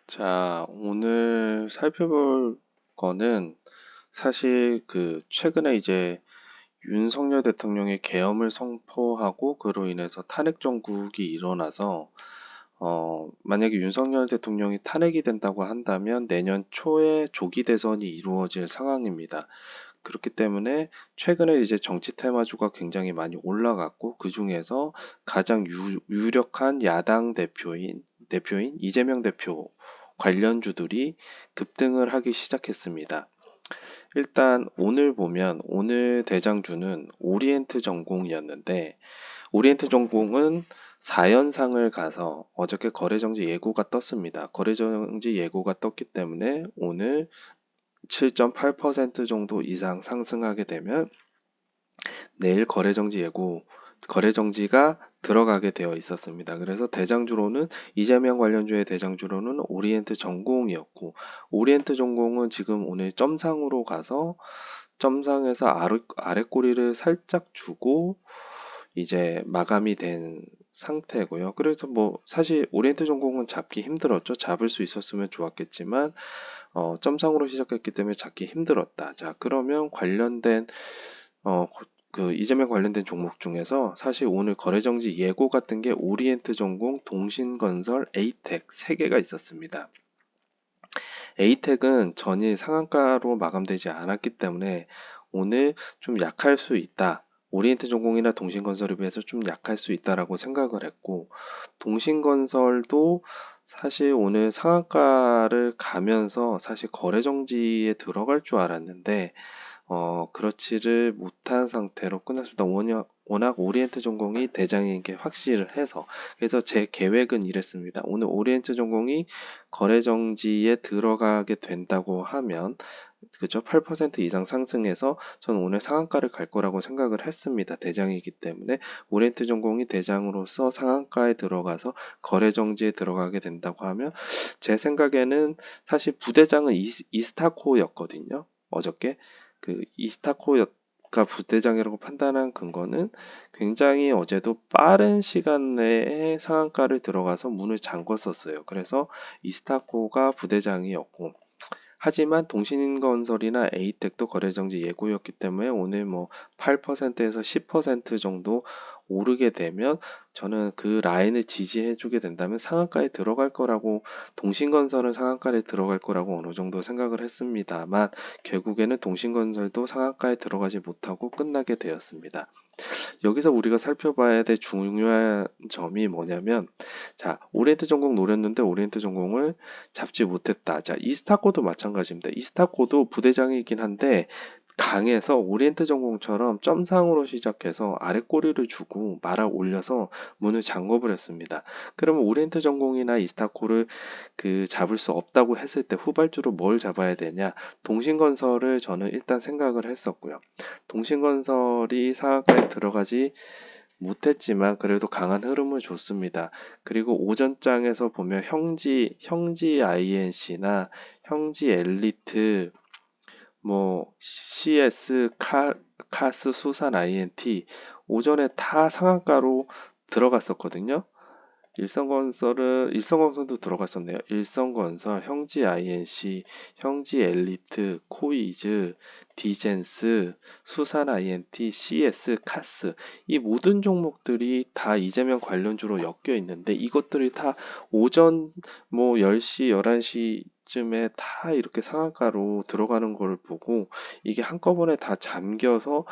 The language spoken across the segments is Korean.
자, 오늘 살펴볼 거는 사실 최근에 이제 윤석열 대통령이 계엄을 선포하고 그로 인해서 탄핵 정국이 일어나서 만약에 윤석열 대통령이 탄핵이 된다고 한다면 내년 초에 조기 대선이 이루어질 상황입니다. 그렇기 때문에 최근에 이제 정치 테마주가 굉장히 많이 올라갔고 그 중에서 가장 유력한 야당 대표인 이재명 대표 관련주들이 급등을 하기 시작했습니다. 일단 오늘 보면 오늘 대장주는 오리엔트 전공이었는데 오리엔트 전공은 4연상을 가서 어저께 거래정지 예고가 떴습니다. 거래정지 예고가 떴기 때문에 오늘 7.8% 정도 이상 상승하게 되면 내일 거래정지가 들어가게 되어 있었습니다. 그래서 대장주로는 이재명 관련주의 대장주로는 오리엔트 전공이었고 오리엔트 전공은 지금 오늘 점상으로 가서 점상에서 아래 꼬리를 살짝 주고 이제 마감이 된 상태고요. 그래서 뭐 사실 오리엔트 전공은 잡기 힘들었죠. 잡을 수 있었으면 좋았겠지만 점상으로 시작했기 때문에 잡기 힘들었다. 자, 그러면 관련된 이재명 관련된 종목 중에서 사실 오늘 거래정지 예고 같은 게 오리엔트 전공, 동신건설, 에이텍 세 개가 있었습니다. 에이텍은 전일 상한가로 마감되지 않았기 때문에 오늘 좀 약할 수 있다. 오리엔트 전공이나 동신건설에 비해서 좀 약할 수 있다라고 생각을 했고, 동신건설도 사실 오늘 상한가를 가면서 사실 거래정지에 들어갈 줄 알았는데 그렇지를 못한 상태로 끝났습니다. 워낙 오리엔트 전공이 대장인 게 확실을 해서. 그래서 제 계획은 이랬습니다. 오늘 오리엔트 전공이 거래 정지에 들어가게 된다고 하면, 그죠? 8% 이상 상승해서 저는 오늘 상한가를 갈 거라고 생각을 했습니다. 대장이기 때문에 오리엔트 전공이 대장으로서 상한가에 들어가서 거래 정지에 들어가게 된다고 하면 제 생각에는 사실 부대장은 이스타코였거든요. 어저께 이스타코가 부대장이라고 판단한 근거는 굉장히 어제도 빠른 시간 내에 상한가를 들어가서 문을 잠궜었어요. 그래서 이스타코가 부대장이었고 하지만 동신건설이나 에이텍도 거래정지 예고였기 때문에 오늘 뭐 8%에서 10% 정도 오르게 되면 저는 그 라인을 지지해주게 된다면 상한가에 들어갈 거라고, 동신건설은 상한가에 들어갈 거라고 어느 정도 생각을 했습니다만 결국에는 동신건설도 상한가에 들어가지 못하고 끝나게 되었습니다. 여기서 우리가 살펴봐야 될 중요한 점이 뭐냐면, 자, 오리엔트 전공 노렸는데 오리엔트 전공을 잡지 못했다. 자, 이스타코도 마찬가지입니다. 이스타코도 부대장이긴 한데 강해서 오리엔트 전공처럼 점상으로 시작해서 아래 꼬리를 주고 말아 올려서 문을 잠궈 했습니다. 그러면 오리엔트 전공이나 이스타코를 잡을 수 없다고 했을 때 후발주로 뭘 잡아야 되냐? 동신건설을 저는 일단 생각을 했었고요. 동신건설이 상한가에 들어가지 못했지만 그래도 강한 흐름을 줬습니다. 그리고 오전장에서 보면 형지 INC나 형지 엘리트, 뭐 CS 카스 수산 INT 오전에 다 상한가로 들어갔었거든요. 일성건설도 들어갔었네요. 일성건설, 형지 INC, 형지 엘리트, 코이즈, 디젠스, 수산 INT, CS, 카스 이 모든 종목들이 다 이재명 관련주로 엮여 있는데 이것들이 다 오전 뭐 10시, 11시쯤에 다 이렇게 상한가로 들어가는 걸 보고 이게 한꺼번에 다 잠겨서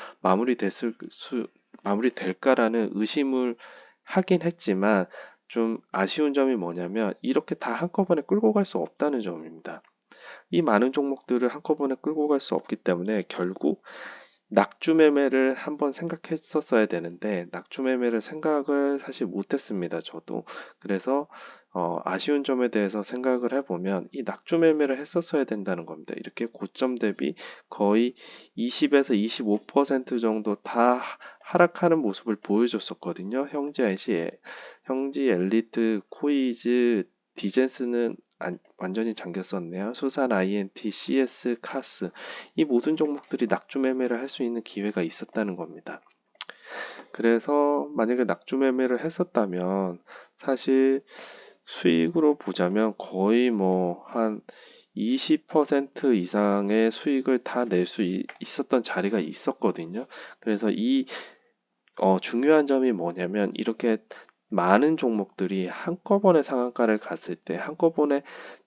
마무리될까라는 의심을 하긴 했지만 좀 아쉬운 점이 뭐냐면 이렇게 다 한꺼번에 끌고 갈 수 없다는 점입니다. 이 많은 종목들을 한꺼번에 끌고 갈 수 없기 때문에 결국 낙주 매매를 한번 생각했었어야 되는데 낙주 매매를 생각을 사실 못했습니다. 저도. 그래서 아쉬운 점에 대해서 생각을 해보면 이 낙주 매매를 했었어야 된다는 겁니다. 이렇게 고점 대비 거의 20에서 25% 정도 다 하락하는 모습을 보여줬었거든요. 형지 엘리트, 코이즈, 디젠스는 완전히 잠겼었네요. 수산 INT, CS, 카스 이 모든 종목들이 낙주 매매를 할 수 있는 기회가 있었다는 겁니다. 그래서 만약에 낙주 매매를 했었다면 사실 수익으로 보자면 거의 뭐 한 20% 이상의 수익을 다 낼 수 있었던 자리가 있었거든요. 그래서 중요한 점이 뭐냐면 이렇게 많은 종목들이 한꺼번에 상한가를 갔을 때 한꺼번에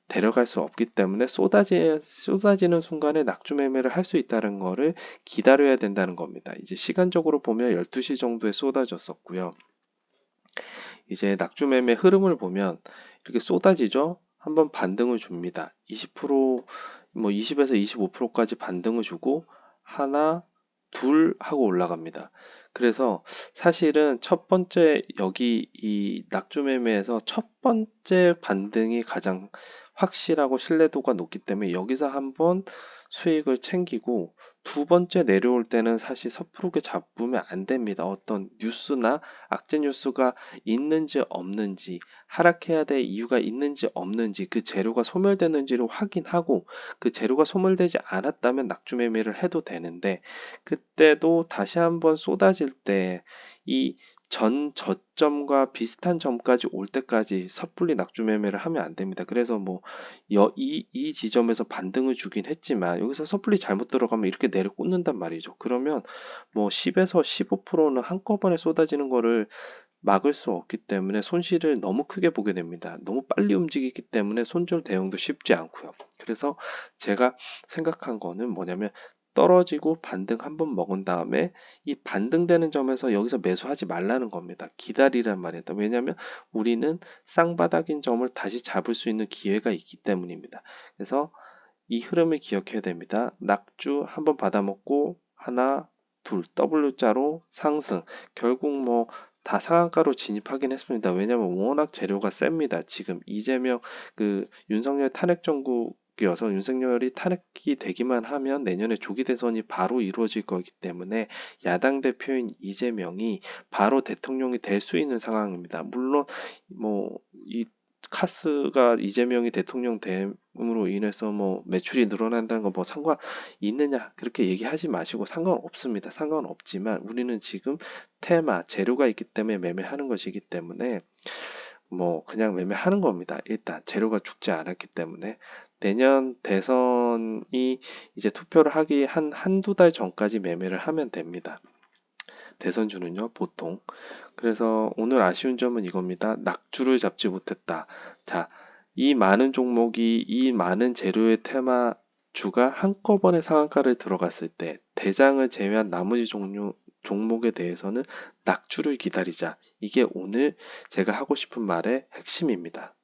데려갈 수 없기 때문에 쏟아지는 순간에 낙주 매매를 할 수 있다는 거를 기다려야 된다는 겁니다. 이제 시간적으로 보면 12시 정도에 쏟아졌었고요. 이제 낙주 매매 흐름을 보면 이렇게 쏟아지죠. 한번 반등을 줍니다. 20%, 뭐 20에서 25%까지 반등을 주고 하나, 둘 하고 올라갑니다. 그래서 사실은 첫 번째 여기 이 낙주 매매에서 첫 번째 반등이 가장 확실하고 신뢰도가 높기 때문에 여기서 한번 수익을 챙기고 두 번째 내려올 때는 사실 섣부르게 잡으면 안 됩니다. 어떤 뉴스나 악재 뉴스가 있는지 없는지, 하락해야 될 이유가 있는지 없는지, 그 재료가 소멸되는지를 확인하고 그 재료가 소멸되지 않았다면 낙주 매매를 해도 되는데 그때도 다시 한번 쏟아질 때 이 전 저점과 비슷한 점까지 올 때까지 섣불리 낙주 매매를 하면 안 됩니다. 그래서 뭐 이 지점에서 반등을 주긴 했지만 여기서 섣불리 잘못 들어가면 이렇게 내려 꽂는단 말이죠. 그러면 뭐 10에서 15%는 한꺼번에 쏟아지는 거를 막을 수 없기 때문에 손실을 너무 크게 보게 됩니다. 너무 빨리 움직이기 때문에 손절 대응도 쉽지 않고요. 그래서 제가 생각한 거는 뭐냐면 떨어지고 반등 한번 먹은 다음에 이 반등되는 점에서 여기서 매수하지 말라는 겁니다. 기다리란 말이다. 왜냐하면 우리는 쌍바닥인 점을 다시 잡을 수 있는 기회가 있기 때문입니다. 그래서 이 흐름을 기억해야 됩니다. 낙주 한번 받아먹고 하나, 둘, W자로 상승. 결국 뭐 다 상한가로 진입하긴 했습니다. 왜냐하면 워낙 재료가 셉니다. 지금 이재명 윤석열 탄핵 정국이어서 윤석열이 탄핵이 되기만 하면 내년에 조기 대선이 바로 이루어질 거기 때문에 야당 대표인 이재명이 바로 대통령이 될 수 있는 상황입니다. 물론 뭐이 카스가 이재명이 대통령 됨으로 인해서 뭐 매출이 늘어난다는 거 뭐 상관 있느냐 그렇게 얘기하지 마시고 상관없습니다. 상관없지만 우리는 지금 테마 재료가 있기 때문에 매매하는 것이기 때문에 뭐 그냥 매매하는 겁니다. 일단 재료가 죽지 않았기 때문에 내년 대선이 이제 투표를 하기 한두 달 전까지 매매를 하면 됩니다. 대선주는요, 보통. 그래서 오늘 아쉬운 점은 이겁니다. 낙주를 잡지 못했다. 자, 이 많은 종목이 이 많은 재료의 테마주가 한꺼번에 상한가를 들어갔을 때 대장을 제외한 나머지 종목에 대해서는 낙주를 기다리자. 이게 오늘 제가 하고 싶은 말의 핵심입니다.